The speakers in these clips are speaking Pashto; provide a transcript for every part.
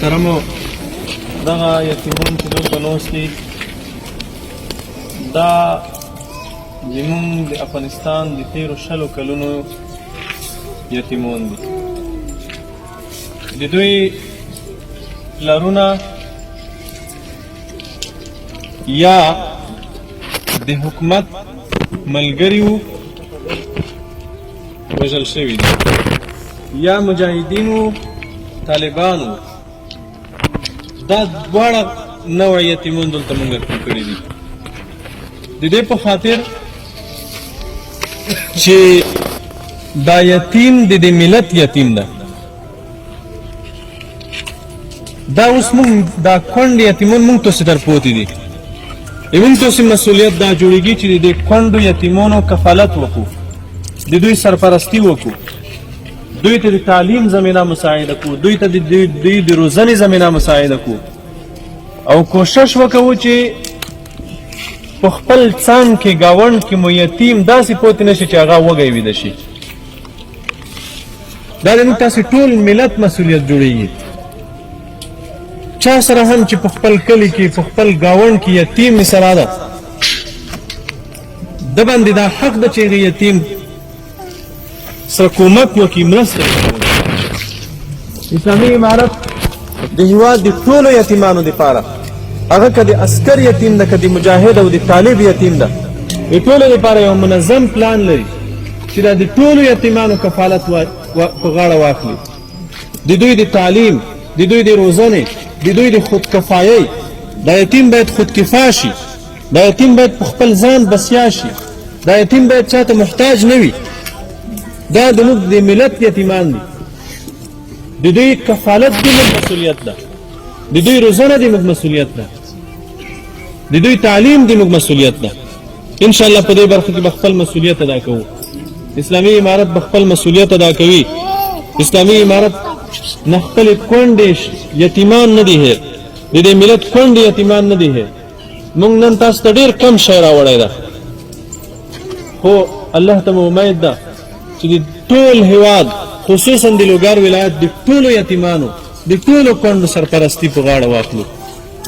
محترمو دغه یتیمان چې دلته ناست دي دا زموږ د افغانستان د تېرو 20 کلونو یتیمان دي. د دوی پلرونه یا د حکومت ملګري وو وژل شوي دي، یا مجاهدینو طالبانو. دا دواړه نوع یتیمان دلته موږ راټول کړي دي د دې په خاطر چې دا یتیم د دې ملت یتیم ده. دا اوس موږ دا کونډ یتیمان موږ تاسې در پوتې دي. موږ تاسې مسؤلیت دا جوړېږي چې د دې کونډو یتیمانو کفالت وکړو، د دوی سرپرستی وکړو، دوی ته د تعلیم زمینه مساعده کړو، دوی ته د روزنې زمینه مساعده کړو، او کوشش وکړو چې په خپل څنګ کې ګاونډ کې مو یتیم داسې پوتې نه شي چې هغه وږی ویده شي. دا د موږ تاسې ټول ملت مسؤلیت جوړېږي. چا سره هم چې په خپل کلي کې په خپل ګاونډ کې یتیم سره ده، د باندې دا حق ده چې هغه یتیم سره کومک وکړي، مرسته وکړي. اسلامي امارت د هېواد د ټولو یتیمانو دپاره، هغه که د عسکر یتیم ده، که د مجاهد او د طالب یتیم ده، د ټولو لپاره یو منظم پلان لري چې دا د ټولو یتیمانو کفالت په غاړه واخلي. د دوی د تعلیم، د دوی د روزنې، د دوی د خودکفایۍ. دا یتیم باید خودکفا شي، دا یتیم باید په خپل ځان بسیا شي، دا یتیم باید چاته محتاج نه وي. دا د موږ د ملت یتیمان دي. د دوی کفالت د موږ مسؤلیت ده، د دوی روزنه د موږ مسؤلیت ده، د دوی تعلیم د موږ مسؤلیت ده. انشاءالله په دې برخه کې به خپل مسؤلیت ادا کوو. اسلامي امارت به خپل مسؤلیت ادا کوي. اسلامي امارت نه خپل کونډې یتیمان نه دي هېر، د دې ملت کونډې یتیمان نه دي هېر. موږ نن تاسو ته ډېر کم شی راوړی ده، خو الله ته مو امید ده چې د ټول هېواد خصوصا د لوګر ولایت د ټولو یتیمانو د ټولو کونډو سرپرستی په غاړه واخلو،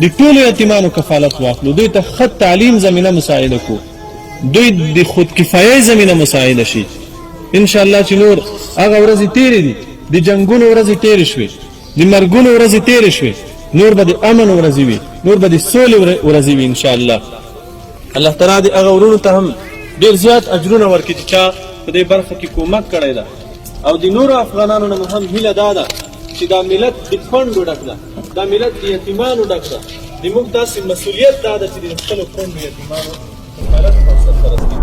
د ټولو یتیمانو کفالت واخلو، دوی ته ښه تعلیم زمینه مساعده کړو، دوی د خودکفایۍ زمینه مساعده شي. انشاءالله چې نور هغه ورځې تېرې دي، د جنګونو ورځې تېرې شوې، د مرګونو ورځې تېرې شوې، نور به د امن ورځې وي، نور به د سولې ورځې وي انشاءالله. الله تعالی دې هغه ورونو ته هم ډېر زیات اجرونه ورکړي چې چا په دې برخه کې کومک کړی ده. او د نورو افغانانو نه هم هیله دا ده چې دا ملت د کونډو ډک ده، دا ملت د یتیمانو ډک ده. د موږ داسې مسؤلیت دا ده چې د خپلو کونډو یتیمانو کفالت او سرپرستي